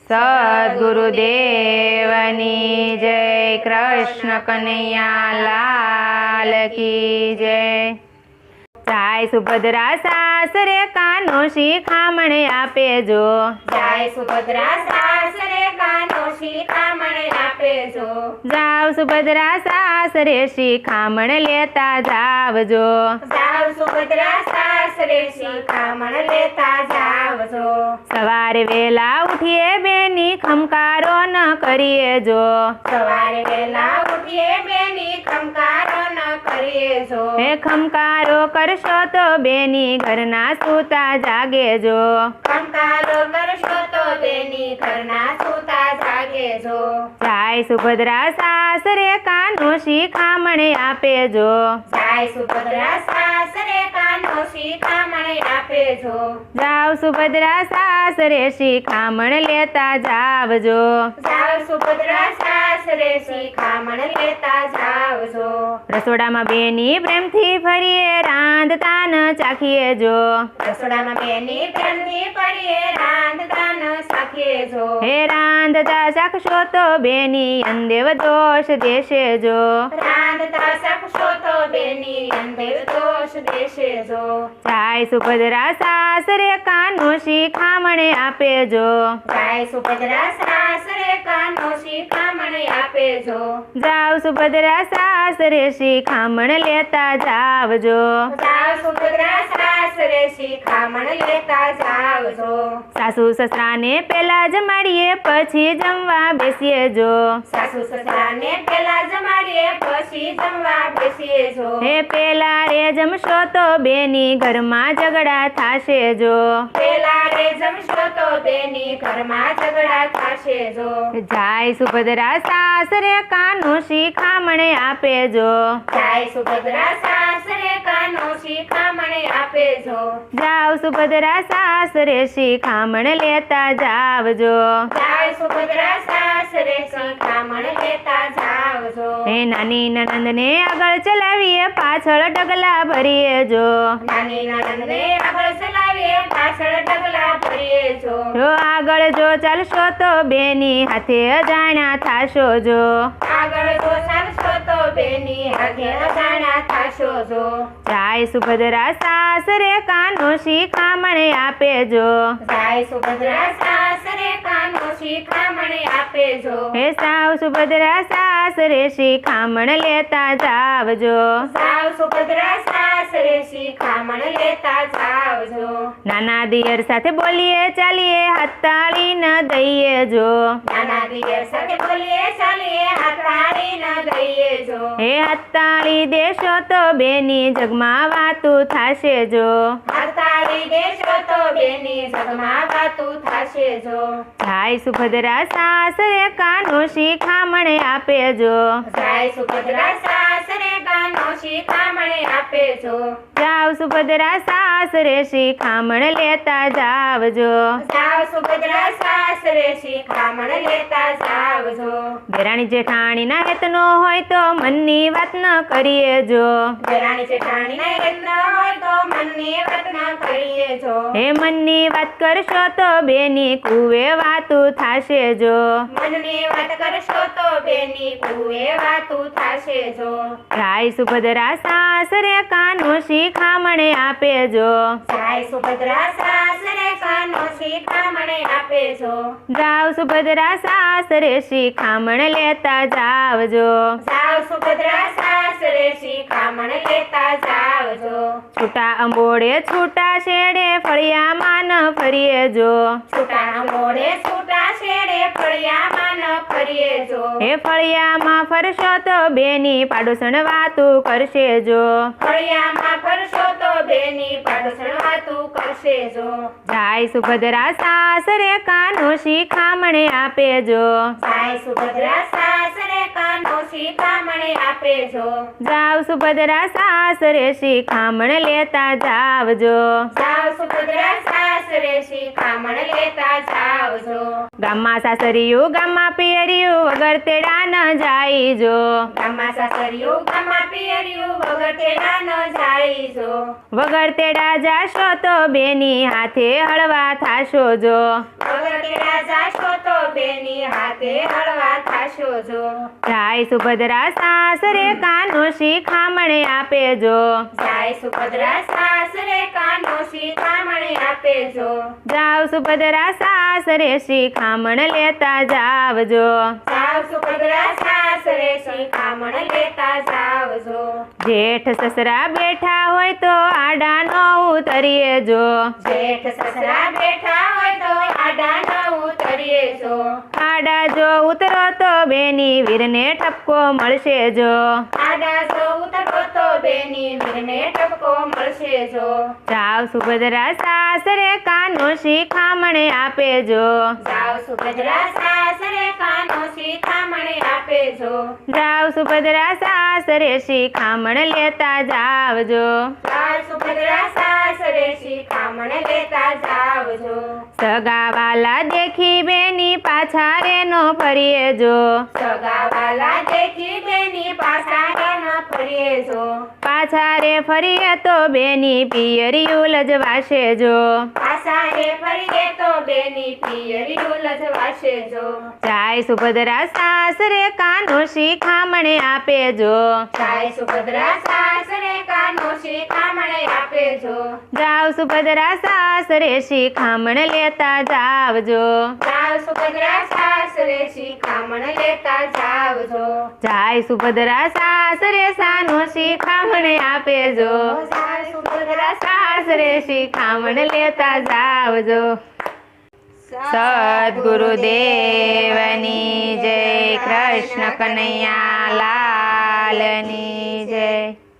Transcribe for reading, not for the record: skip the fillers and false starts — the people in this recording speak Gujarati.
સદ્ગુરુદેવની જય। કૃષ્ણ કનૈયા લાલ કી જય। જાય સુભદ્રા સાસરે કાનો શિખામણ આપે જો। જાય સુભદ્રા સાસરે કાનો શિખામણ આપે જો। જાવ સુભદ્રા સાસરે શિખામણ લેતા જાવજો। જાવ સુભદ્રા સાસરે શિખામણ લેતા જાવજો। સવારે વેલા ઉઠીએ બેની ખમકારો ન કરીએ જો। સવારે વહેલા ઉઠીએ બેની ખમકારો ન કરીએ જો। હે ખમકારો કરશો તો બેની ઘરના સૂતા જાગે જો। ખમકારો કરશો તો બેની ઘરના સૂતા જાગે જો। જાય સુભદ્રા સાસરે કાનો શિખામણ આપે જો। જાય સુભદ્રા સાસરે કાનો શિખામણ આપે જો। જાવ સુભદ્રા સાસરે શિખામણ લેતા જાવજો। જાવ સુભદ્રા સાસરે શિખામણ લેતા જાવજો। રસોડામાં બેની પ્રેમથી ફરીએ રાંધતા ન ચાખીએ જો। રસોડામાં બેની પ્રેમથી ફરીએ રાંધતા ન ચાખીએ જો। હે રાંધતા ચાખશો તો બેની અંદેવ દોષ દેશે જો। રાંધતા શકશો તો બેની અંદેવ દોષ દેશે જો। જાય સુભદ્રા સાસરે કાનો શિખામણ આપે જો। જાય સુભદ્રા સાસરે કાનો શિખામણ આપે જો। જાવ સુભદ્રા સાસરે શિખામણ લેતા જાવજો। જાવ સુભદ્રા સાસરે શિખામણ લેતા જાવજો। સાસુ સસરાને પેલા જમાડીએ પછી જમવા બેસીએ જો। સાસુ સસરાને પેલા જમાડીએ પછી જમવા બેસીએ જો। હે પેલા રે જમશો તો બેની ઘરમાં ઝઘડા થાશે જો। પેલા રે જમશો તો બેની ઘરમાં ઝઘડા થશે જો। જાય સુભદ્રા સાસરે કાનો શિખામણ આપે જો। જાય સુભદ્રા સાસરે કાનો શિખામણ આપે જો। જાવ સુભદ્રા સાસરે શિખામણ લેતા જાવજો। જાય સુભદ્રા સાસરે શિખામણ લેતા જાવજો। હે નાની નણંદને આગળ ચલાવીએ પાછળ ડગલા ભરીએ જો। નાની નણંદને આગળ ચલાવીએ પાછળ ડગલા ભરીએ જો। જો આગળ જો ચાલશો તો બેની હાથે અજાણ્યા થાશો જો। આગળ જો ચાલશો તો બેની હાથે અજાણ્યા થશો જો। જાય સુભદ્રા સાસરે કાનો શિખામણ આપે જો। જાય સુભદ્રા સાસરે કાનો શિખામણ આપે જો। હે સાવ સુભદ્રા સાસરે શિખામણ લેતા જાવજો। જાવ સુભદ્રા સાસરે શિખામણ લેતા જાવજો। નાના દિયર સાથે બોલીએ ચાલીએ હાથ તાળી ન દઈએ જો। નાના દિયર સાથે બોલીએ ચાલીએ હાથ તાળી ન દઈએ જો। હે હાથ તાળી દેશો તો બેની જગમાં વાતું થાશે જો। હાથ તાળી દેશો તો બેની જગમાં વાતું થશે જો। જાય સુભદ્રા સાસરે કાનો શિખામણ આપે જો। જાય સુભદ્રા સાસરે કાનો શિખામણ આપે જો। જાવ સુભદ્રા સાસરે શિખામણ લેતા જાવજો। જાવ સુભદ્રા સાસરે શિખામણ લેતા જાવજો। દેરાણી જેઠાણીના હેતનો હોય તો મનની વાત ન કરીએ જો। દેરાણી જેઠાણીના હેત ન હોય તો મનની વાત ન કરીએ જો। હે મનની વાત કરશો તો બેની કુવે વાતું થાશે જો। મનની વાત કરશો તો બેની કુએ વાતું થશે જો। જાય સુભદ્રા સાસરે કાનો શિખામણ આપે જો। જાય સુભદ્રા સાસરે કાનો શિખામણ આપે જો। જાવ સુભદ્રા સાસરે શિખામણ લેતા જાવજો। જાવ સુભદ્રા સાસરે શિખામણ લેતા જાવજો। છૂટા અંબોડે છૂટા શેડે ફળિયામાં ન ફરીએ જો। છૂટા મોડે છૂટા શેડે ફળિયામાં ન ફરીએ જો। હે ફળિયામાં ફરશો તો બેની પાડોશણ વાતું કરશે જો। ફળિયામાં ફરશો તો બેની પાડોશણ વાતું કરશે જો। જાય સુભદ્રા સાસરે કાનો શિખામણ આપે જો। જાય સુભદ્રા સાસરે કાનો શિખામણ આપે જો। જાવ સુભદ્રા સાસરે શિખામણ લેતા જાવજો। જાવ સુભદ્રા સાસરે શિખામણ લેતા જાવજો। ગામમાં સાસરિયું ગામમાં પિયરિયું વગર તેડા ન જાય જો। ગામમાં સાસરિયું ગામમાં પિયરિયું વગર તેડા ન જાય જો। વગર તેડા જાશો તો બેની હાથે હળવા થાશો જો। વગર તેડા જાશો તો રાતે હળવા થાશો જો જાય સુભદ્રા સાસરે કાનો શિખામણ આપે જો જાય સુભદ્રા સાસરે કાનો શિખામણ આપે જો જાવ સુભદ્રા સાસરે શિખામણ લેતા જાવજો જાવ સુભદ્રા સાસરે શિખામણ લેતા જાવજો જેઠ સસરા બેઠા હોય તો આડા ન ઉતરીએ જો જેઠ સસરા બેઠા હોય તો આડા ન ઉતરીએ જો આડા જો ઉતરો તો બેની વીરને ઠપકો મળશે જો આડા જો ઉતરો તો બેની વીરને ઠપકો મળશે જો જાવ સુભદ્રા સાસરે કાનો શિખામણ આપે જો જાવ સુભદ્રા સાસરે કાનો શિખામણ આપે જો જાવ સુભદ્રા સાસરે શિખામણ લેતા જાવજો જાવ સુભદ્રા સાસરે શિખામણ લેતા જાવજો સગાવાલા દેખી બેની પાછા રે નો ફરીએ જો સગાવાલા દેખી બેની પાછા ન ફરીએ જો પાછા રે ફરીએ તો બેની પિયરિયું લજવાશે જો પાછા રે ફરીએ તો બેની પિયરિયું લજવાશે જો જાય સુભદ્રા સાસરે કાનો શિખામણ આપે જો જાય સુભદ્રા સાસરે કાનો શિખામણ આપે જો જાવ સુભદ્રા સાસરે શિખામણ લેતા જાવજો જાવ સુભદ્રા સાસરે શિખામણ લેતા જાવજો જાય સુભદ્રા સાસરે સાનો શિખામણ આપે જો જાય સુભદ્રા સાસરે શિખામણ લેતા જાવજો સદ્ગુરુદેવની જય કૃષ્ણ કનૈયા લાલની જય